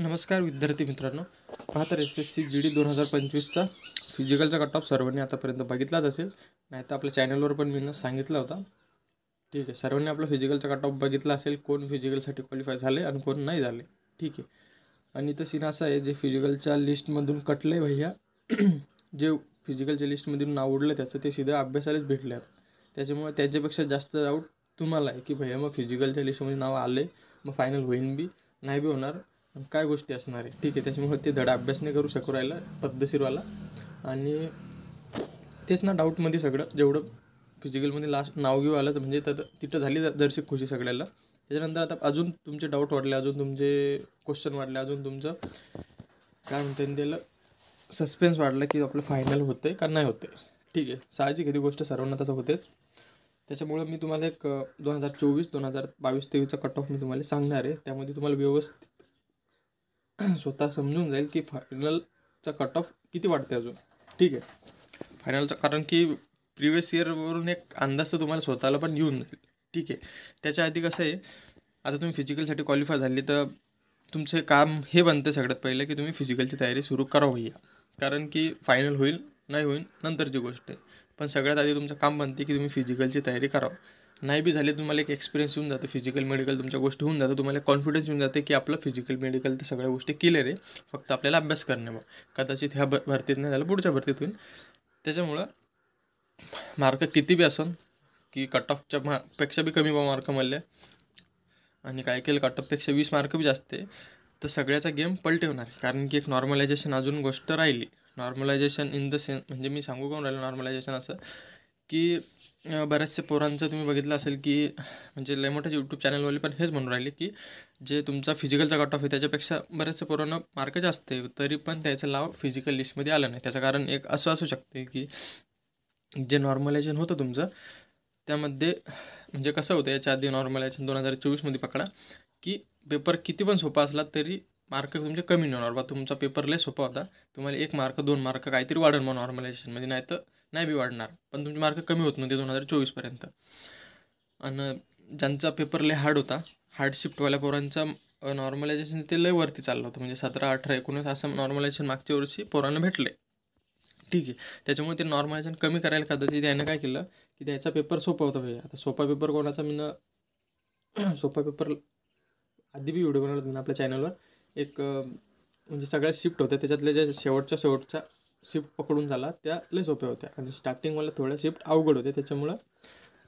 नमस्कार विद्यार्थी मित्रांनो, पाहता SSC GD 2025चा फिजिकलचा कट ऑफ सर्वांनी आतापर्यंत बघितलाच असेल, नाही तर आपल्या चॅनलवर पण मी सांगितलं होता. ठीक आहे, सर्वांनी आपला फिजिकलचा कट ऑफ बघितला असेल, कोण फिजिकलसाठी क्वालिफाय झाले आणि कोण नाही झाले. ठीक आहे, आणि इथं सीन असं आहे, जे फिजिकलच्या लिस्टमधून कटले भैया जे फिजिकलच्या लिस्टमधून नाव उडलं त्याचं ते सीधं अभ्यासालाच भेटले आहेत. त्याच्यामुळे त्याच्यापेक्षा जास्त डाऊट तुम्हाला आहे की भैया मग फिजिकलच्या लिस्टमध्ये नाव आले मग फायनल होईन बी नाही बी होणार, काय गोष्टी असणार आहे. ठीक आहे, त्याच्यामुळे ते धडा अभ्यास नाही करू शकू राहिला पद्धतशीरवाला, आणि तेच ना डाऊटमध्ये सगळं जेवढं फिजिकलमध्ये लास्ट नाव घेऊ आलं तर म्हणजे तिथं झाली जरशी खुशी सगळ्याला. त्याच्यानंतर आता अजून तुमचे डाऊट वाढले, अजून तुमचे क्वेश्चन वाढले, अजून तुमचं काय म्हणते त्याला सस्पेन्स वाढलं की आपलं फायनल होतं आहे का नाही होतं आहे. ठीक आहे, साहजिक ही गोष्ट सर्वांना तसं होतेच. त्याच्यामुळं मी तुम्हाला एक 2024, 2022, 23चा कट ऑफ मी तुम्हाला सांगणार आहे. त्यामध्ये तुम्हाला व्यवस्थित स्वतः समजून जाईल की फायनलचा कट ऑफ किती वाटते अजून. ठीक आहे, फायनलचा, कारण की प्रिवियस इयरवरून एक अंदाज तर तुम्हाला स्वतःला पण येऊन जाईल. ठीक आहे, त्याच्या आधी कसं आहे, आता तुम्ही फिजिकलसाठी क्वालिफाय झाली तर तुमचे काम हे बनतं सगळ्यात पहिलं की तुम्ही फिजिकलची तयारी सुरू करावं या, कारण की फायनल होईल नाही होईल नंतरची गोष्ट आहे. पण सगळ्यात आधी तुमचं काम बनते की तुम्ही फिजिकलची तयारी करावं. नाही बी झाली तुम्हाला एक एक्सपिरियन्स येऊन जातं, फिजिकल मेडिकल तुमच्या गोष्टी होऊन जातं, तुम्हाला कॉन्फिडन्स येऊन जाते की आपलं फिजिकल मेडिकल तर सगळ्या गोष्टी क्लिअर आहे, फक्त आपल्याला अभ्यास करणे. मग कदाचित ह्या भरतीत नाही झालं, पुढच्या भरतीत होईल. त्याच्यामुळं मार्क किती बी असन की कट ऑफच्या पेक्षा बी कमी मार्क मिळले आणि काय केलं कट ऑफपेक्षा 20 मार्क बी जास्त आहे तर सगळ्याचा गेम पलटे होणार आहे. कारण की एक नॉर्मलायझेशन अजून गोष्ट राहिली. नॉर्मलायझेशन इन द सेन्स म्हणजे मी सांगू कोण राहिलं नॉर्मलायझेशन असं की बऱ्याचशा पोरांचं तुम्ही बघितलं असेल की म्हणजे लय मोठ्या यूट्यूब चॅनलवाले पण हेच म्हणून राहिले की जे तुमचा फिजिकलचा कट ऑफ आहे त्याच्यापेक्षा बऱ्याचशा पोरांना मार्क जास्त आहे, तरी पण त्याचं नाव फिजिकल लिस्टमध्ये आलं नाही. त्याचं कारण एक असं असू शकते की जे नॉर्मलायझेशन होतं तुमचं त्यामध्ये म्हणजे कसं होतं, याच्या आधी नॉर्मलायझेशन 2024मध्ये पकडा की पेपर किती पण सोपा असला तरी मार्क तुमचे कमी नाही होणार. बा तुमचा पेपर लय सोपा होता, तुम्हाला 1 मार्क 2 मार्क काहीतरी वाढेल मग नॉर्मलायझेशनमध्ये, नाही तर नाही बी वाढणार, पण तुमचे मार्क कमी होत नव्हते 2024पर्यंत. आणि ज्यांचा पेपर लय हार्ड होता, हार्ड शिफ्टवाल्या पोरांचा नॉर्मलायझेशन ते लय वरती चाललं होतं, म्हणजे 17, 18, 19 असं नॉर्मलायझेशन मागच्या वर्षी पोरांना भेटले. ठीक आहे, त्याच्यामुळे ते नॉर्मलायझेशन कमी करायला कदाचित त्यानं काय केलं की त्याचा पेपर सोपा होता भैया. आता सोपा पेपर कोणाचा मी सोपा पेपर आधी बी व्हिडिओ बनवला तुम्ही आपल्या चॅनलवर, एक म्हणजे सगळ्या शिफ्ट होत्या, त्याच्यातल्या ज्या शेवटच्या शिफ्ट पकडून झाला त्या लय सोप्या होत्या आणि स्टार्टिंगवाल्या थोड्या शिफ्ट अवघड होत्या. त्याच्यामुळं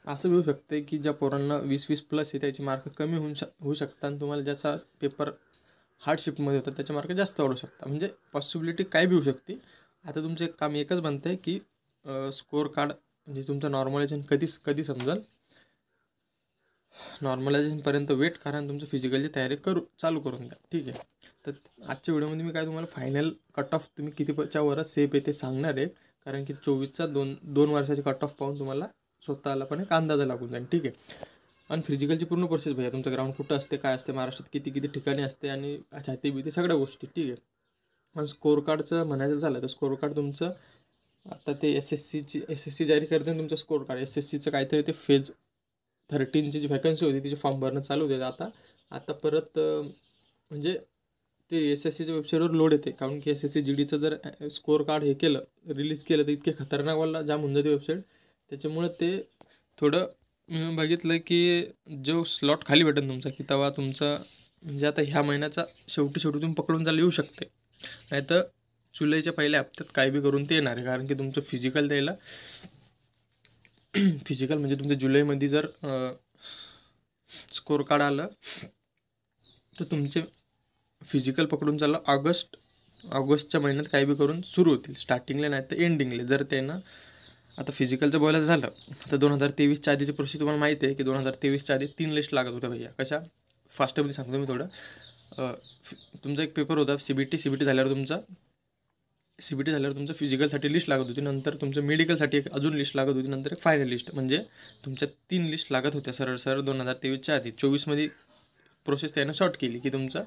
असं होऊ शकते की ज्या पोरांना 20-20 प्लस आहे त्याचे मार्क कमी होऊ शकतात आणि तुम्हाला ज्याचा पेपर हार्ड शिफ्टमध्ये होता त्याचे मार्क जास्त वाढू शकतात. म्हणजे पॉसिबिलिटी काय बी होऊ शकते. आता तुमचं एक काम एकच बनतं आहे की स्कोअर कार्ड म्हणजे तुमचं नॉर्मलायझेशन कधी समजेल, नॉर्मलायझेशनपर्यंत वेट करा आणि तुमचं फिजिकलची तयारी चालू करून द्या. ठीक आहे, तर आजच्या व्हिडिओमध्ये मी काय तुम्हाला फायनल कट ऑफ तुम्ही कितीच्या वरच सेफ आहे ते सांगणार आहे, कारण की 24चा 2 वर्षाचे कट ऑफ पाहून तुम्हाला स्वतःला पण एक अंदाजा लागून जाईल. ठीक आहे, आणि फिजिकलची पूर्ण प्रोसेस भैया, तुमचं ग्राउंड कुठं असते, काय असते, महाराष्ट्रात किती ठिकाणी असते आणि छाती बिती सगळ्या गोष्टी. ठीक आहे, पण स्कोअर कार्डचं म्हणायचं झालं तर स्कोअर कार्ड तुमचं आता ते SSC जारी करते तुमचं स्कोअर कार्ड. SSCचं काहीतरी ते फेज 13ची जी व्हॅकन्सी होती तिचे फॉर्म भरणं चालू होते. आता परत म्हणजे ते SSCच्या वेबसाईटवर लोड येते, कारण की SSC GDचं जर स्कोअर कार्ड हे केलं रिलीज केलं तर इतके खतरनाकवाला जाम होऊन जाते वेबसाईट. त्याच्यामुळं ते थोडं मी बघितलं की जो स्लॉट खाली भेटेल तुमचा की तेव्हा तुमचा म्हणजे आता ह्या महिन्याचा शेवटी तुम्ही पकडून चालू येऊ शकते, नाही तर जुलैच्या पहिल्या हप्त्यात काय बी करून ते येणार आहे. कारण की तुमचं फिजिकल द्यायला फिजिकल म्हणजे तुमचं जुलैमध्ये जर स्कोअर कार्ड आलं तर तुमचे फिजिकल पकडून चाललं ऑगस्टच्या महिन्यात काय बी करून सुरू होतील, स्टार्टिंगला नाही तर एंडिंगला. जर त्यानं आता फिजिकलचं बोलायचं झालं तर 2023च्या आधीची प्रोसेस तुम्हाला माहिती आहे की 2023च्या आधी 3 लिस्ट लागत होत्या भैया. कशा फास्टमध्ये सांगतो मी थोडं. तुमचा एक पेपर होता CBT झाल्यावर तुमचं फिजिकलसाठी लिस्ट लागत होती, नंतर तुमचं मेडिकलसाठी एक अजून लिस्ट लागत होती, नंतर एक फायनल लिस्ट. म्हणजे तुमच्या 3 लिस्ट लागत होत्या सरळ 2023च्या आधी. 24मध्ये प्रोसेस त्यानं शॉर्ट केली की तुमचा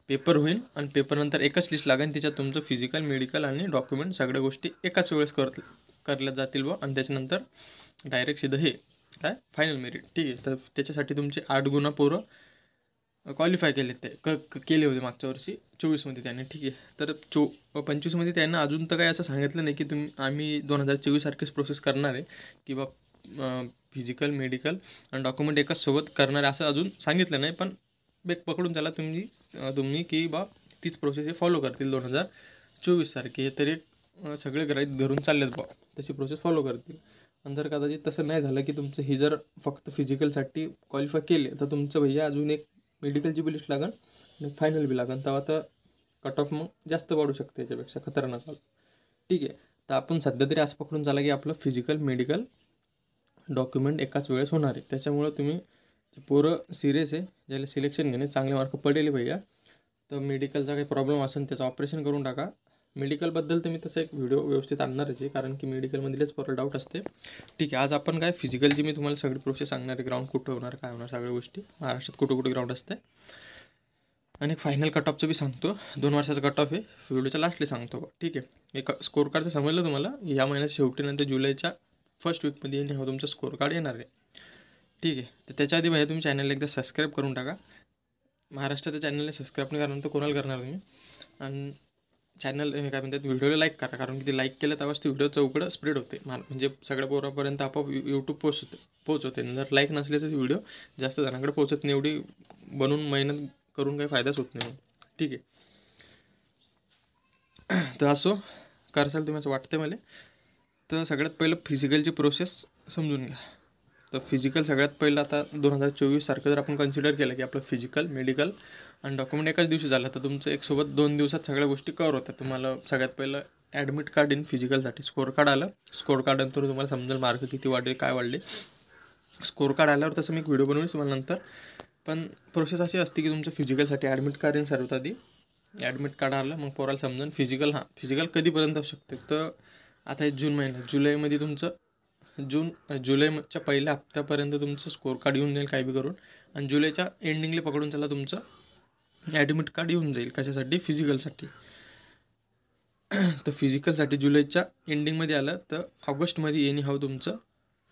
पेपर होईल आणि पेपरनंतर एकच लिस्ट लागेल, त्याच्यात तुमचं फिजिकल मेडिकल आणि डॉक्युमेंट सगळ्या गोष्टी एकाच वेळेस करल्या जातील व आणि त्याच्यानंतर डायरेक्ट सीधं हे काय फायनल मेरिट. ठीक आहे, तर त्याच्यासाठी तुमचे 8 गुणा पोरं क्वालिफाय केले ते केले होते मागच्या वर्षी 24मध्ये त्याने, ठीक आहे. तर 25मध्ये त्यांना अजून तर काही असं सांगितलं नाही की आम्ही 2024 सारखीच प्रोसेस करणार आहे किंवा फिजिकल मेडिकल आणि डॉक्युमेंट एकाच सोबत करणार आहे असं अजून सांगितलं नाही. पण बेक पकडून त्याला तुम्ही की तीच प्रोसेस हे फॉलो करतील 2024 सारखी. हे तरी सगळे ग्राहीत धरून चाललेत तशी प्रोसेस फॉलो करतील. आणि जर कदाचित तसं नाही झालं की तुमचं ही जर फक्त फिजिकलसाठी क्वालिफाय केले तर तुमचं भैया अजून एक मेडिकलची बी लिस्ट लागेल आणि फायनल बी लागेल. तेव्हा तर कट ऑफ मग जास्त वाढू शकते, याच्यापेक्षा खतरनाक. ठीक आहे. तर आपण सध्या तरी असं पकडून चाला की आपलं फिजिकल मेडिकल डॉक्युमेंट एकाच वेळेस होणार आहे. त्याच्यामुळं तुम्ही पोरं सिरियस आहे, ज्याला सिलेक्शन घेणे चांगले मार्क पडेल भैया, तर मेडिकलचा काही प्रॉब्लेम असेल त्याचं ऑपरेशन करून टाका. मेडिकलबद्दल तर मी तसं एक व्हिडिओ व्यवस्थित आणणारच आहे, कारण की मेडिकलमधलेच पोरं डाऊट असते. ठीक आहे. आज आपण काय फिजिकलची मी तुम्हाला सगळी प्रोसेस सांगणार आहे, ग्राउंड कुठं होणार, काय होणार, सगळ्या गोष्टी, महाराष्ट्रात कुठं कुठं ग्राउंड असते. आणि एक फायनल कट ऑफचं बी सांगतो. 2 वर्षाचा कट ऑफ आहे, व्हिडिओच्या लास्टला सांगतो. ठीक आहे. एक स्कोर कार्डचं समजलं तुम्हाला. या महिन्यात शेवटी नंतर जुलैच्या फर्स्ट वीकमध्ये तुमचं स्कोर कार्ड येणार आहे. ठीक आहे. तर त्याच्या आधी भैया तुम्ही चॅनलला एकदा सबस्क्राईब करून टाका. महाराष्ट्राच्या चॅनलला सबस्क्राईब नाही करणार तर कोणाला करणार तुम्ही. आणि चॅनल काय म्हणतात, व्हिडिओला लाईक करा, कारण की ते लाईक केलं तेव्हाच ते व्हिडिओ चौकडं स्प्रेड होते, म्हणजे सगळ्या पोरापर्यंत आपोआप यूट्यूब पोहोचवते. जर लाईक नसले तर व्हिडिओ जास्त जणांकडे पोहोचत नाही. एवढी बनवून मेहनत करून काही फायदाच होत नाही. ठीक आहे. तर असो करसाल तुम्ही असं वाटतं मला. तर सगळ्यात पहिलं फिजिकलची प्रोसेस समजून घ्या. तर फिजिकल सगळ्यात पहिलं आता 2024 सारखं जर आपण कन्सिडर केलं की आपलं फिजिकल मेडिकल आणि डॉक्युमेंट एकाच दिवशी झालं, तर तुमचं एक सोबत 2 दिवसात सगळ्या गोष्टी कवर होतात. तुम्हाला सगळ्यात पहिलं ॲडमिट कार्ड इन फिजिकलसाठी स्कोर कार्ड आलं. स्कोर कार्ड नंतर तुम्हाला समजेल मार्क किती वाढले, काय वाढले. स्कोर कार्ड आल्यावर तसं मी एक व्हिडिओ बनवून तुम्हाला नंतर. पण प्रोसेस अशी असते की तुमचं फिजिकलसाठी ॲडमिट कार्ड इन सर्वात आधी ॲडमिट कार्ड आलं, मग पोराला समजून फिजिकल कधीपर्यंत असू शकते. तर आता हे जून महिना, जुलैमध्ये तुमचं जुलैच्या पहिल्या हप्त्यापर्यंत तुमचं स्कोर कार्ड येऊन जाईल काय बी करून. आणि जुलैच्या एंडिंगला पकडून चला तुमचं ॲडमिट कार्ड येऊन जाईल. कशासाठी? फिजिकलसाठी. तर फिजिकलसाठी जुलैच्या एंडिंगमध्ये आलं तर ऑगस्टमध्ये येणे हवं तुमचं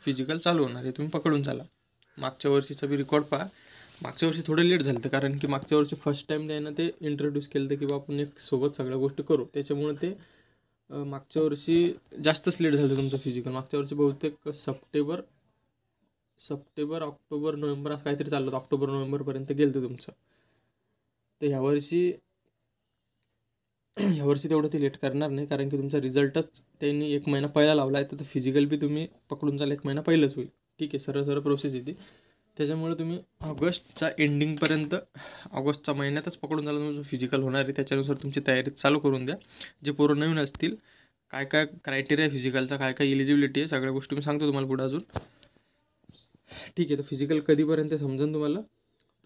फिजिकल चालू होणार आहे. तुम्ही पकडून चाला. मागच्या वर्षीचा बी रेकॉर्ड पहा. मागच्या वर्षी थोडं लेट झालं होतं, कारण की मागच्या वर्षी फर्स्ट टाईम त्यानं ते इंट्रोड्यूस केलं होतं की आपण एक सोबत सगळ्या गोष्टी करू. त्याच्यामुळे ते मागच्या वर्षी जास्तच लेट झालं तुमचं फिजिकल. मागच्या वर्षी बहुतेक सप्टेंबर, ऑक्टोबर, नोव्हेंबर असं काहीतरी चाललं होतं. ऑक्टोबर नोव्हेंबरपर्यंत गेलं होतं तुमचं. तर ह्यावर्षी तेवढं ते लेट करणार नाही, कारण की तुमचा रिझल्टच त्यांनी 1 महिना पहिला लावला आहे. तर फिजिकल बी तुम्ही पकडून चाला 1 महिना पहिलंच होईल. ठीक आहे. सरळ प्रोसेस येते. त्याच्यामुळे तुम्ही ऑगस्टच्या एंडिंगपर्यंत, ऑगस्टच्या महिन्यातच पकडून झालं तुमचं फिजिकल होणार आहे. त्याच्यानुसार तुमची तयारी चालू करून द्या. जे पोरं नवीन असतील, काय काय क्रायटेरिया फिजिकलचा, काय काय इलिजिबिलिटी आहे, सगळ्या गोष्टी मी सांगतो तुम्हाला पुढे अजून. ठीक आहे. तर फिजिकल कधीपर्यंत समजेल तुम्हाला.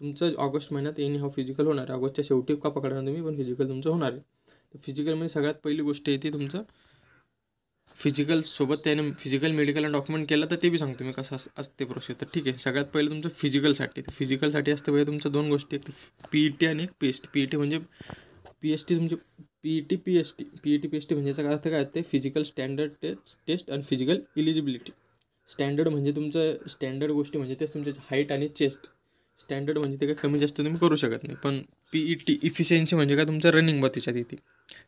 तुमचं ऑगस्ट महिन्यात हा फिजिकल होणार आहे. ऑगस्टच्या शेवटी का पकडणार तुम्ही, पण फिजिकल तुमचं होणार आहे. तर फिजिकलमध्ये सगळ्यात पहिली गोष्ट येते तुमचं फिजिकलसोबत त्याने फिजिकल मेडिकल आणि डॉक्युमेंट केलं, तर ते बी सांगतो मी कसं असते प्रोसेस. तर ठीक आहे. सगळ्यात पहिलं तुमचं फिजिकलसाठी. तर फिजिकलसाठी असते पाहिजे तुमचं 2 गोष्टी, एक PET आणि एक PST. PET म्हणजे PST तुमची PET PST. PET PST म्हणजे याचा अर्थ काय असते, फिजिकल स्टँडर्ड टेस्ट आणि फिजिकल इलिजिबिलिटी. स्टँडर्ड म्हणजे तुमचं स्टँडर्ड गोष्टी म्हणजे तेच तुमचे हाईट आणि चेस्ट. स्टँडर्ड म्हणजे ते काय कमी जास्त तुम्ही करू शकत नाही. पण PET इफिशियन्सी म्हणजे काय तुमचं रनिंग बा त्याच्यात येते.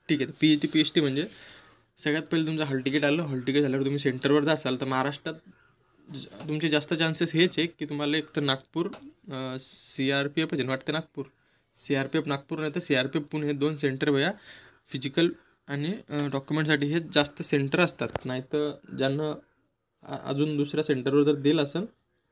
ठीक आहे. तर PET PST म्हणजे सगळ्यात पहिलं तुमचं हॉल तिकीट आलं. हॉल तिकीट झाल्यावर तुम्ही सेंटरवर जासाल, तर महाराष्ट्रात तुमचे जास्त चान्सेस हेच आहे की तुम्हाला एक तर नागपूर CRPF वाटतं नागपूर CRPF नागपूर, नाही तर CRPF पुणे, हे 2 सेंटर भैया फिजिकल आणि डॉक्युमेंटसाठी हे जास्त सेंटर असतात. नाही तर ज्यांना अजून दुसऱ्या सेंटरवर जर दिलं असेल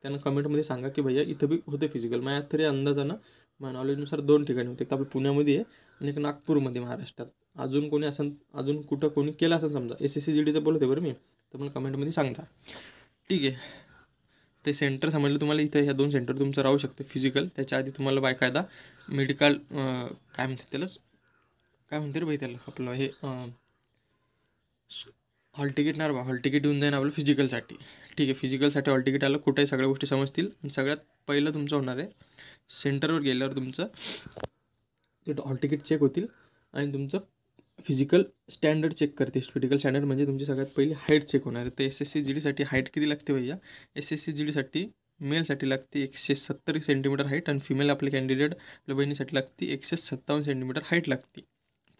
त्यांना कमेंटमध्ये सांगा की भैया इथं बी होते फिजिकल. माझ्या तरी अंदाजानं, माझ्या नॉलेजनुसार 2 ठिकाणी होते. एक आपलं पुण्यामध्ये आहे आणि एक नागपूरमध्ये महाराष्ट्रात. अजून कोणी कुठं कोणी केलं असेल समजा, SSCGDचं बोलते बरं मी, तर मला कमेंटमध्ये सांगा. ठीक आहे. ते सेंटर समजलं तुम्हाला. इथं ह्या 2 सेंटर तुमचं राहू शकते फिजिकल. त्याच्या आधी तुम्हाला बाकायदा मेडिकल काय म्हणतात त्यालाच, काय म्हणते रे भाई त्याला, आपलं हे हॉल तिकीट ना हॉल तिकीट येऊन जाईन आपलं फिजिकलसाठी. ठीक आहे. फिजिकलसाठी हॉल तिकीट आलं, कुठेही सगळ्या गोष्टी समजतील. आणि सगळ्यात पहिलं तुमचं होणार आहे सेंटरवर गेल्यावर तुमचं ते हॉल तिकीट चेक होतील आणि तुमचं फिजिकल स्टँडर्ड चेक करते. फिजिकल स्टँडर्ड म्हणजे तुमची सगळ्यात पहिली हाईट चेक होणार आहे. तर SSCGDसाठी हाईट किती लागते भैया? SSCGDसाठी मेलसाठी लागते 170 सेंटीमीटर हाईट आणि फिमेल आपले कॅन्डिडेट आपल्या बहिणीसाठी लागते 157 सेंटीमीटर हाईट लागते.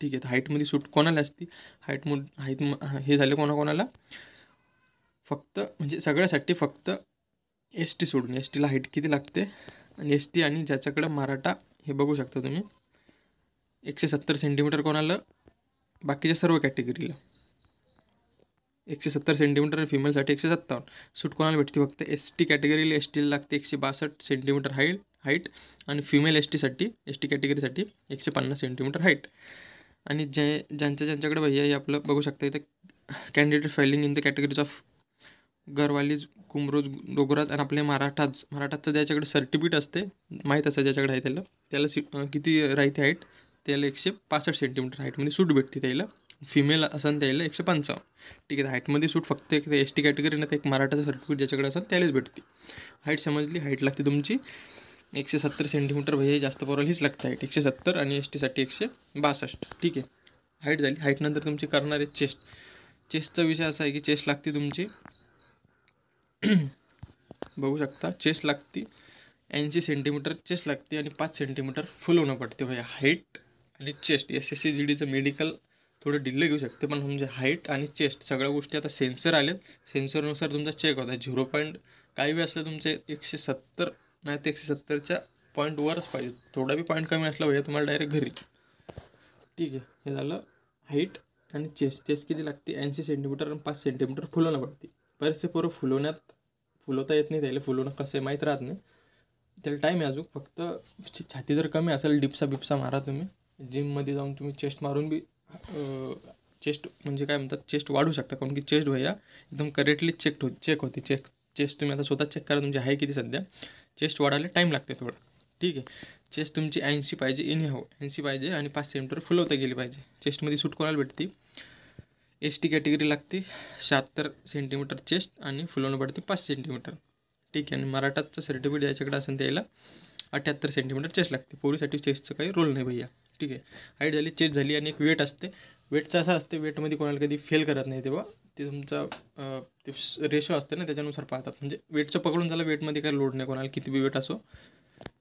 ठीक आहे. तर हाईटमध्ये सूट कोणाला असते, हाईट हे झाले कोणाकोणाला, फक्त म्हणजे सगळ्यासाठी फक्त एस टी सोडून. एस टीला हाईट किती लागते आणि एस टी आणि ज्याच्याकडं मराठा हे बघू शकता तुम्ही 170 सेंटीमीटर कोणाला, बाकीच्या सर्व कॅटेगरीला 170 सेंटीमीटर आणि फिमेलसाठी 157. सूट कोणाला भेटते, फक्त एस टी कॅटेगरीला एस टीला लागते 162 सेंटीमीटर हाईट आणि फिमेल एस टी कॅटेगरीसाठी 150 सेंटीमीटर हाईट. आणि ज्यांच्याकडे भैया हे आपलं बघू शकता इथं candidate falling in the categories of Garhwalis, Kumaonis, Dogras आणि आपले मराठाचं ज्याच्याकडे सर्टिफिकेट असते माहीत असतं ज्याच्याकडे आहे त्याला किती राहते हाईट, त्याला 165 सेंटीमीटर हाईटमध्ये सूट भेटते. त्याला फिमेल असेल त्याला 155. ठीक आहे. हाईटमध्ये सूट फक्त एक एस टी कॅटेगरी ना, तर एक मराठाचं सर्टिफिकेट ज्याच्याकडे असेल त्यालाच भेटते. हाईट समजली. हाईट लागते तुमची 170 सेंटीमीटर भैया, जास्त पोराला हीच लागते हाईट 170 आणि एस टीसाठी 162. ठीक आहे. हाईट झाली. हाईटनंतर तुमची करणारे चेस्टचा विषय असा आहे की चेस्ट लागते तुमची बघू शकता चेस्ट लागते 80 सेंटीमीटर चेस्ट लागते आणि 5 सेंटीमीटर फुल होणं पडते भैया. हाईट आणि चेस्ट SSC GDचं मेडिकल थोडं डिले घेऊ शकते, पण म्हणजे हाईट आणि चेस्ट सगळ्या गोष्टी आता सेन्सर आलेत. सेन्सरनुसार तुमचा चेक होता. 0 पॉईंट काही बी असलं तुमचे 170 नाही तर 170च्या पॉईंटवरच पाहिजे. थोडा बी पॉईंट कमी असला भैया तुम्हाला डायरेक्ट घरी. ठीक आहे. हे झालं हाईट आणि चेस्ट किती लागते 80 सेंटीमीटर आणि 5 सेंटीमीटर फुलवणं पडते. बरेचसे पोरं फुलवता येत नाही, त्याला फुलवणं कसं आहे माहीत राहत नाही, त्याला टाईम आहे अजून. फक्त छाती जर कमी असेल डिप्सा मारा तुम्ही. जिममध्ये जाऊन तुम्ही चेस्ट मारून बी चेस्ट म्हणजे काय म्हणतात चेस्ट वाढू शकता. कारण की चेस्ट भैया एकदम करेक्टली चेक होते. चेस्ट तुम्ही आता स्वतः चेक करा तुमची आहे किती सध्या. चेस्ट वाढायला टाईम लागते थोडा. ठीक आहे. चेस्ट तुमची 80 पाहिजे, 80 पाहिजे आणि 5 सेंटीमीटर फुलवता गेली पाहिजे. चेस्टमध्ये सूट कोणाला भेटते, एस टी कॅटेगरी लागते 76 सेंटीमीटर चेस्ट आणि फुलवणं पडते 5 सेंटीमीटर. ठीक आहे. आणि मराठाचं सर्टिफिकेट याच्याकडे असेल त्याला 78 सेंटीमीटर चेस्ट लागते. पोरीसाठी चेस्टचं काही रोल नाही भैया. ठीक आहे. हाईट झाली, चेस्ट झाली आणि एक वेट असते. वेटचं असं असते, वेटमध्ये कोणाला कधी फेल करत नाही तेव्हा ते तुमचा ते रेशो असते ना त्याच्यानुसार पाहतात. म्हणजे वेटचं पकडून झालं, वेटमध्ये काही लोड नाही कोणाला किती बी वेट असो.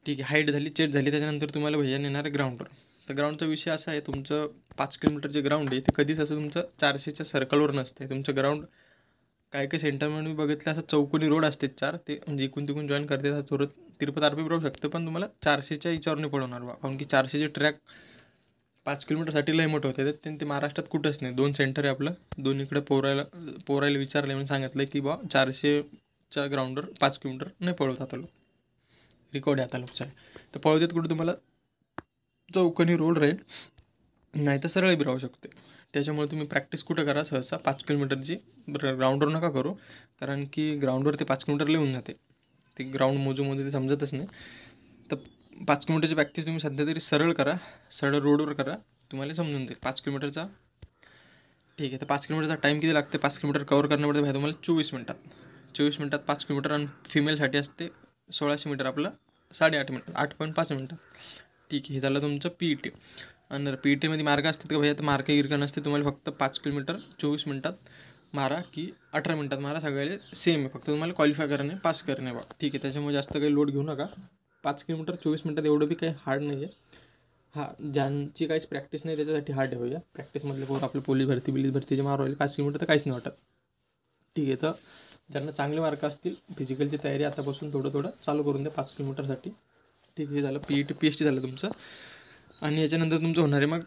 ठीक आहे. हाईट झाली, चेस्ट झाली, त्याच्यानंतर तुम्हाला भैया येणार आहे ग्राउंडवर. तर ग्राउंडचा विषय असा आहे, तुमचं 5 किलोमीटर जे ग्राउंड आहे ते कधीच असं तुमचं 400च्या सर्कलवर नसते. तुमचं ग्राउंड काही सेंटरमध्ये बघितलं असं चौकोनी रोड असते 4, ते म्हणजे इकून तिकून जॉईन करते. थोडं तिरपत आरपी राहू शकतं, पण तुम्हाला 400च्या हिच्यावर नाही पडवणार बा. कारण की 400चे ट्रॅक 5 किलोमीटरसाठी लय मोठं होते. ते महाराष्ट्रात कुठंच नाही. 2 सेंटर आहे आपलं. दोन्हीकडे पोरायला विचारलं म्हणून सांगितलं की बा 400च्या ग्राउंडवर 5 किलोमीटर नाही पळवत आता लोक. रेकॉर्ड आहे आता लोकचा आहे. तर पळवतात कुठं तुम्हाला चौकोनी रोड राहील, नाही तर सरळ बी राहू शकते. त्याच्यामुळे तुम्ही प्रॅक्टिस कुठं करा सहसा 5 किलोमीटरची. ग्राउंडवर नका करू, कारण की ग्राउंडवर ते 5 किलोमीटर लिहून जाते. ते ग्राउंड मोजू ते समजतच नाही. तर 5 किलोमीटरची प्रॅक्टिस तुम्ही सध्या तरी सरळ रोडवर करा, तुम्हाला समजून जाईल 5 किलोमीटरचा. ठीक आहे. तर 5 किलोमीटरचा टाईम किती लागते, 5 किलोमीटर कवर करण्यामध्ये भाई तुम्हाला 24 मिनटात. 24 मिनटात 5 किलोमीटर. आणि फिमेलसाठी असते 1600 मीटर आपलं 8.5 मिनटात, 8.5 मिनटात. ठीक आहे. हे झालं तुमचं PET. आणि PETमध्ये मार्क असतात का भैया, तर मार्क गिरका नसते. तुम्हाला फक्त 5 किलोमीटर 24 मिनटात मारा की 18 मिनटात मारा, सगळ्याला सेम आहे. फक्त तुम्हाला क्वालिफाय करणे, पास करणे बा. ठीक आहे. त्याच्यामुळे जास्त काही लोड घेऊ नका. 5 किलोमीटर 24 मिनटात एवढं बी काही हार्ड नाही आहे. ज्यांची काहीच प्रॅक्टिस नाही त्याच्यासाठी हार्ड आहे भैया. प्रॅक्टिसमधले पोरं आपलं पोलीस भरतीचे मारवायला 5 किलोमीटर तर काहीच नाही वाटत. ठीक आहे. तर ज्यांना चांगले मार्क असतील, फिजिकलची तयारी आतापासून थोडं चालू करून द्या 5 किलोमीटरसाठी. ठीक आहे. झालं PET PST झालं तुमचं. आणि याच्यानंतर तुमचं होणार आहे मग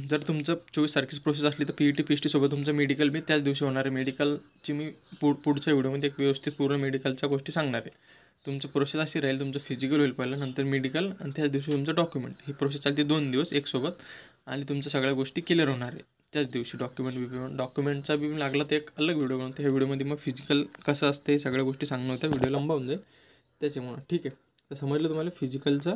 जर तुमचं 24 तारखेची प्रोसेस असली तर PET PST सोबत तुमचं मेडिकल बी त्याच दिवशी होणार आहे. मेडिकलची मी पुढच्या व्हिडिओमध्ये एक व्यवस्थित पूर्ण मेडिकलच्या गोष्टी सांगणार आहे. तुमचं प्रोसेस अशी राहील, तुमचं फिजिकल होईल पहिलं, नंतर मेडिकल आणि त्याच दिवशी तुमचं डॉक्युमेंट. ही प्रोसेस चालते 2 दिवस एक सोबत. आणि तुमच्या सगळ्या गोष्टी क्लिअर होणार आहे त्याच दिवशी. डॉक्युमेंटचा बी लागला तर एक अलग व्हिडिओ बनवतो. ह्या व्हिडिओमध्ये मग फिजिकल कसं असते सगळ्या गोष्टी सांगणं होत्या, व्हिडिओ लंबा होऊन जाईल त्याच्यामुळं. ठीक आहे. तर समजलं तुम्हाला फिजिकलचं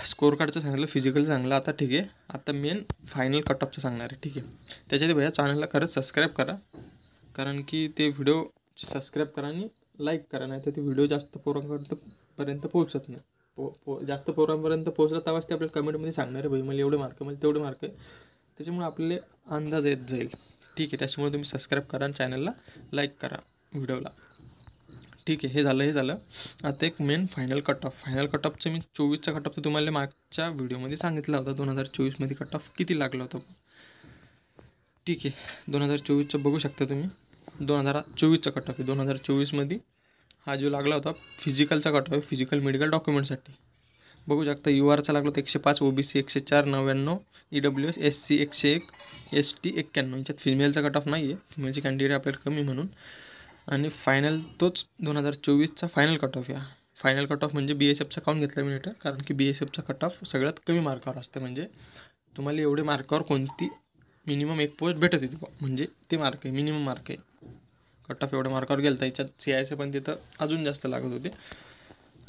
स्कोर कार्डचं सांगितलं, फिजिकल सांगलं. आता ठीक आहे. आता मेन फायनल कट ऑफचं सांगणार आहे. ठीक आहे. त्याच्यात भैया चॅनलला खरंच सबस्क्राईब करा, कारण की ते व्हिडिओ सबस्क्राईब करा आणि लाईक करा, नाही तर ते व्हिडिओ जास्त पोरांपर्यंत पोहोचत नाही. जास्त पोरांपर्यंत पोहोचला तेव्हाच ते आपल्याला कमेंटमध्ये सांगणार आहे भाई मला एवढे मार्क आहे, मला तेवढे मार्क आहे. त्याच्यामुळे आपले अंदाज येत जाईल. ठीक आहे. त्याच्यामुळे तुम्ही सबस्क्राईब करा आणि चॅनलला लाईक करा व्हिडिओला. ठीक आहे, हे झालं. आता एक main final cut off. Final cut ऑफचं मी 24चा कट ऑफ तर तुम्हाला मागच्या व्हिडिओमध्ये सांगितला होता. 2024मध्ये कट ऑफ किती लागला होता. ठीक आहे, 2024चं बघू शकता तुम्ही. 2024चा कट ऑफ आहे. 2024मध्ये हा जो लागला होता फिजिकलचा कट ऑफ आहे, फिजिकल मेडिकल डॉक्युमेंटसाठी. बघू शकता URचा लागला होता 105, OBC 104, 99, EWS SC 101, ST 91. याच्यात फिमेलचा कट ऑफ नाही आहे, फिमेलची कॅन्डिडेट आपल्याला कमी म्हणून. आणि फायनल तोच 2024चा फायनल कट ऑफ. या फायनल कट ऑफ म्हणजे BSFचा काउंट घेतला मी कारण की BSFचा कट ऑफ सगळ्यात कमी मार्कावर असतं. म्हणजे तुम्हाला एवढे मार्कावर कोणती मिनिमम एक पोस्ट भेटत येते, म्हणजे ते मार्क आहे, मिनिमम मार्क आहे. कट ऑफ एवढ्या मार्कावर गेला तर याच्यात CIचे पण तिथं अजून जास्त लागत होते.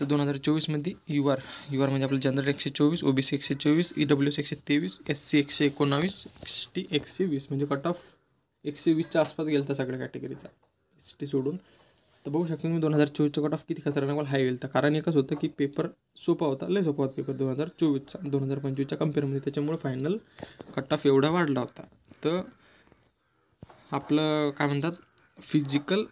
तर 2024मध्ये UR म्हणजे आपलं general 124, OBC 124, EWS 123, SC 119, ST 120. म्हणजे कट ऑफ 120च्या आसपास गेला तर सगळ्या कॅटेगरीचा ST सोडून. तर बघू शकतो मी 2024चा कट ऑफ किती खतरनाक मला हाय गेला होता. कारण एकच होतं की पेपर सोपा होता, लय सोपा होता पेपर 2024चा 2025च्या कम्पेअरमध्ये. त्याच्यामुळे फायनल कट ऑफ एवढा वाढला होता. तर आपलं काय म्हणतात फिजिकल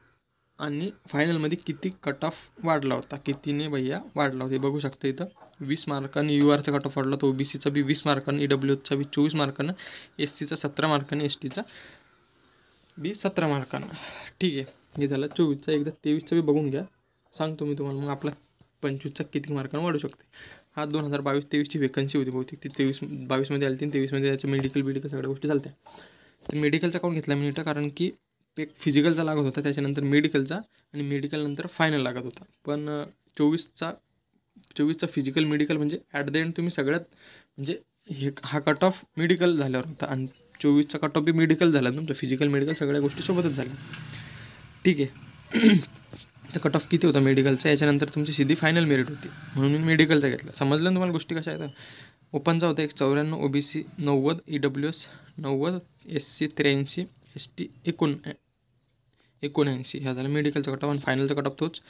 आणि फायनलमध्ये किती कट ऑफ वाढला होता, कितीने भैया वाढला होता हे बघू शकता इथं. 20 मार्कांनी URचा कट ऑफ वाढला होता, OBCचा बी 20 मार्कांनी, EWSचा बी 24 मार्कांना, SCचा 17 मार्कांनी, STचा बी 17 मार्कांना. ठीक आहे, हे झालं 24चा. एकदा 23चा बी बघून घ्या, सांगतो मी तुम्हाला. मग आपला 25चा किती मार्कांना वाढू शकते. हा 2022-23ची वेकन्सी होती बहुतेक, ती 22मध्ये आली, 23मध्ये त्याचं मेडिकल सगळ्या गोष्टी चालत्या. तर मेडिकलचा काउंट घेतला मी कारण की एक फिजिकलचा लागत होता, त्याच्यानंतर मेडिकलचा, आणि मेडिकलनंतर फायनल लागत होता. पण 24चा फिजिकल मेडिकल म्हणजे ॲट द एंड तुम्ही सगळ्यात म्हणजे हा कट ऑफ मेडिकल झाल्यावर होता, आणि 24चा कट ऑफ बी मेडिकल झाला. तुमचं फिजिकल मेडिकल सगळ्या गोष्टी सोबतच झाल्या. ठीक आहे. तर कट ऑफ किती होता मेडिकलचा, याच्यानंतर तुमची सीधी फायनल मेरिट होती, म्हणून मी मेडिकलचा घेतला. समजलं तुम्हाला गोष्टी कशा आहेत. ओपनचा होता 194, OBC 90, EWS 90, SC 83, ST 79. ह्या झाला मेडिकलचा कट ऑफ. आणि फायनलचा कट ऑफ तोच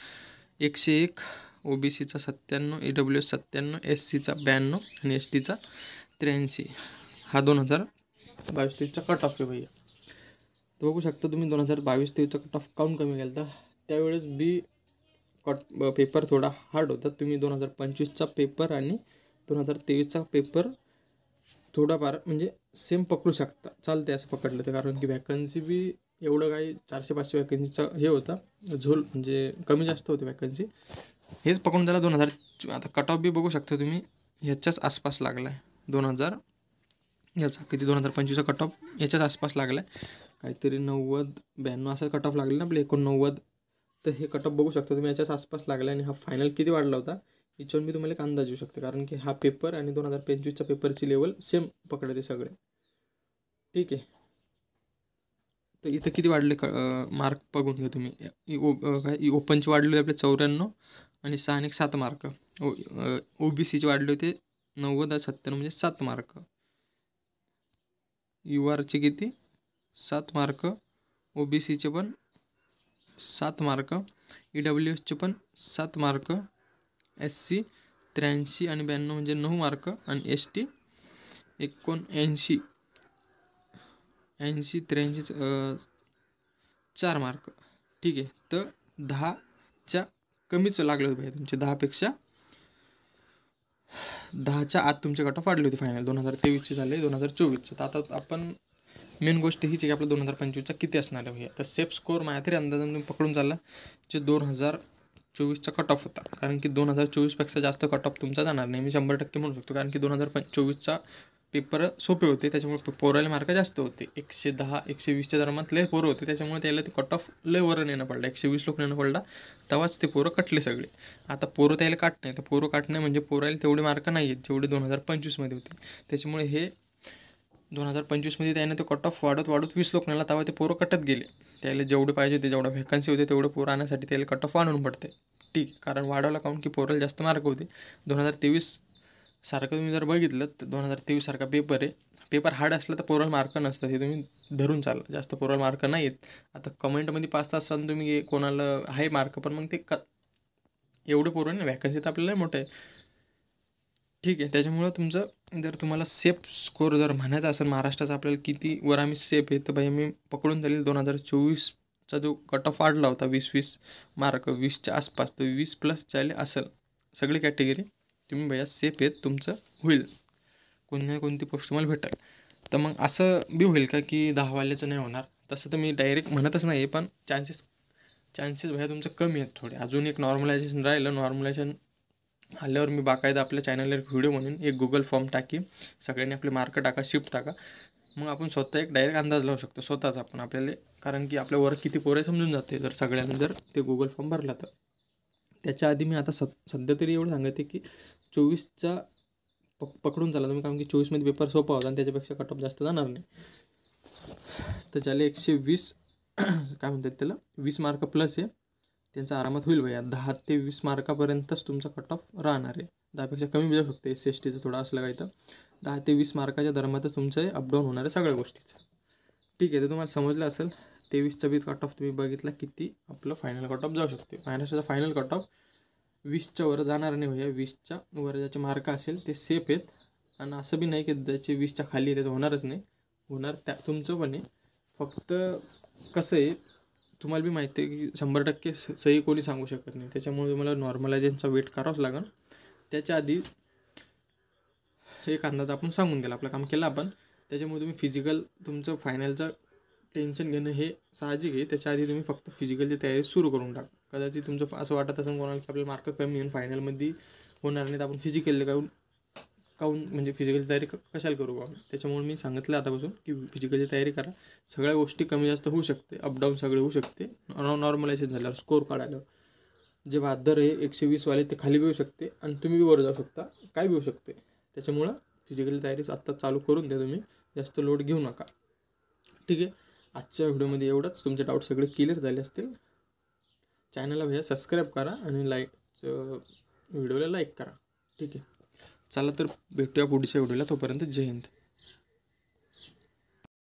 101, OBCचा 97, EWS 97, SCचा 92 आणि STचा 83. हा 2022-23चा कट ऑफ आहे भैया. तर बघू शकता तुम्ही 2022-23चा कट ऑफ काउंट कमी गेला तर त्यावेळेस बी पेपर थोडा हार्ड होता. तुम्ही 2025चा पेपर आणि 2023चा पेपर थोडाफार म्हणजे सेम पकडू शकता, चालते असं पकडलं तर. कारण की वॅकन्सी बी एवढं काही 400-500 वॅकन्सीचा हे होता, झोल म्हणजे कमी जास्त होते वॅकन्सी. हेच पकडून झाला आता कट ऑफ बी बघू शकता तुम्ही ह्याच्याच आसपास लागला आहे. 2025चा कट ऑफ याच्याच आसपास लागला आहे, काहीतरी 90-92 असा कट ऑफ लागला ना आपले 89. तर हे कट ऑफ बघू शकता तुम्ही याच्याच आसपास लागला. आणि हा फायनल किती वाढला होता याच्यावर मी तुम्हाला एक अंदाज येऊ शकते, कारण की हा पेपर आणि 2025च्या पेपरची लेवल सेम पकडते सगळे. ठीक आहे. तर इथं किती वाढले मार्क बघून घ्या तुम्ही. काय ओपनचे वाढले होते आपले 94 आणि 6 आणि 7 मार्क. OBCचे वाढले होते 90-97 म्हणजे 7 मार्क. URचे किती 7 मार्क, OBCचे पण 7 मार्क, EWSचे पण 7 मार्क, SC 83 आणि 92 म्हणजे 9 मार्क, आणि ST 79 80 83 4 मार्क. ठीक आहे. तर 10च्या कमीच लागले होते भाई तुमचे, 10च्या आत तुमचे कट ऑफ वाढले होते फायनल. 2023चे झाले 2024चे. तर आता आपण मेन गोष्ट हीच आहे की आपलं 2025चा किती असणार आहे भैया. तर सेफ स्कोअर माझ्या तरी अंदाजाने तुम्ही पकडून चालला जे 2024चा कट ऑफ होता. कारण की 2024पेक्षा जास्त कट ऑफ तुमचा जाणार नाही, मी 100% म्हणू शकतो. कारण की 2024चा पेपर सोपे होते, त्याच्यामुळे पोराला मार्क जास्त होते. 110-120च्या दरम्यान लय पोरं होते, त्याच्यामुळे त्याला ते कट ऑफ लय वर नेणं पडलं. 120 लोक नेणं पडला, तेव्हाच ते पोरं कटले सगळे. आता पोरं त्याला काट नाही, तर पोरं काटणे म्हणजे पोराला तेवढे मार्क नाही आहेत जेवढे 2025मध्ये होते. त्याच्यामुळे हे 2025मध्ये त्याने तो कट ऑफ वाढत 20 लोक नेला, तेव्हा ते पोरं कटत गेले. त्याला जेवढे पाहिजे होते, जेवढ्या व्हॅकन्सी होते तेवढं पोरं आणण्यासाठी त्याला कट ऑफ वाढवून पडते. ठीक, कारण वाढवला काउन की पोराला जास्त मार्क होते. 2023 सारखं तुम्ही जर बघितलं तर 2023 सारखा पेपर आहे. पेपर हार्ड असला तर पोराला मार्क नसतात, हे तुम्ही धरून चाला. जास्त पोराला मार्क नाही आहेत. आता कमेंटमध्ये 5 तास तुम्ही कोणाला आहे मार्क, पण मग ते एवढे पोरं नाही, व्हॅकन्सी तर आपल्याला मोठं आहे. ठीक आहे. त्याच्यामुळं तुमचं जर तुम्हाला सेफ स्कोअर जर म्हणायचा असेल महाराष्ट्राचा आपल्याला किती वर आम्ही सेफ आहे, तर भाई मी पकडून चालेल 2024चा चा जो कट ऑफ वाढला होता 20-20 मार्क 20च्या आसपास, तर 20 प्लस चाले असेल सगळी कॅटेगरी तुम्ही भैया सेफ आहेत, तुमचं होईल, कोणी ना कोणती पोस्ट तुम्हाला भेटेल. तर मग असं बी होईल का की 10वाल्याचं नाही होणार? तसं तर मी डायरेक्ट म्हणतच नाही, पण चान्सेस भैया तुमचं कमी आहेत थोडे. अजून एक नॉर्मलायझेशन राहिलं, नॉर्मलायझेशन आल्यावर मी बाकायदा आपल्या चॅनलवर एक व्हिडिओ म्हणून एक गुगल फॉर्म टाकी, सगळ्यांनी आपले मार्क टाका, शिफ्ट टाका, मग आपण स्वतः एक डायरेक्ट अंदाज लावू शकतो स्वतःच आपण आपल्याला, कारण की आपल्या वर किती पोरं समजून जाते जर सगळ्यांनी जर ते गुगल फॉर्म भरला तर. त्याच्या आधी मी आता सध्या तरी एवढं सांगते की 24चा पकडून चाला तुम्ही, कारण की 24मध्ये पेपर सोपा होता आणि त्याच्यापेक्षा कट ऑफ जास्त जाणार नाही. तर ज्याला 120 काय म्हणतात त्याला 20 मार्क प्लस आहे त्यांचा आरामात होईल भैया. 10 ते 20 मार्कापर्यंतच तुमचा कट ऑफ राहणार आहे, 10पेक्षा कमी बी जाऊ शकते. SC/STचं थोडं असलं काही तर 10 ते 20 मार्काच्या दरम्यानच तुमचं अपडाऊन होणार आहे सगळ्या गोष्टीचं. ठीक आहे, तर तुम्हाला समजलं असेल. 23चा बी कट ऑफ तुम्ही बघितला किती आपलं फायनल कट ऑफ जाऊ शकते. महाराष्ट्राचा फायनल कट ऑफ 20च्या वर जाणार नाही भैया. 20च्या वर ज्याचे मार्क असेल ते सेफ आहेत, आणि असं बी नाही की ज्याचे 20च्या खाली त्याचं होणारच नाही, होणार त्या तुमचं पण आहे. फक्त कसं आहे तुम्हाला बी माहिती आहे की 100% सही कोणी सांगू शकत नाही, त्याच्यामुळे तुम्हाला नॉर्मलायझेशनचा वेट करावाच लागेल. त्याच्या आधी एक अंदाज आपण सांगून गेला, आपलं काम केलं आपण. त्याच्यामुळे तुम्ही फिजिकल तुमचं फायनलचं टेन्शन घेणं हे साहजिक आहे. त्याच्या आधी तुम्ही फक्त फिजिकलची तयारी सुरू करून टाका. कदाचित तुमचं असं वाटत असेल कोणाला की आपले मार्क कमी येऊन फायनलमध्ये होणार नाही, तर आपण फिजिकल काऊन म्हणजे फिजिकलची तयारी कशाला करू आपण. त्याच्यामुळे मी सांगितलं आतापासून की फिजिकलची तयारी करा, सगळ्या गोष्टी कमी जास्त होऊ शकते, अपडाऊन सगळे होऊ शकते. नॉर्मलायझेशन झाल्यावर स्कोर काढायला जे बहादर आहे 120वाले ते खाली बी येऊ शकते आणि तुम्ही बी वर जाऊ शकता, काय बी होऊ शकते. त्याच्यामुळं फिजिकल तयारी आत्ता चालू करून द्या, तुम्ही जास्त लोड घेऊ नका. ठीक आहे, आजच्या व्हिडिओमध्ये एवढंच. तुमचे डाऊट सगळे क्लिअर झाले असतील. चॅनलला भैया सबस्क्राईब करा आणि व्हिडिओला लाईक करा. ठीक आहे, चला तर भेटूया पुढच्या व्हिडिओला. तोपर्यंत जय हिंद.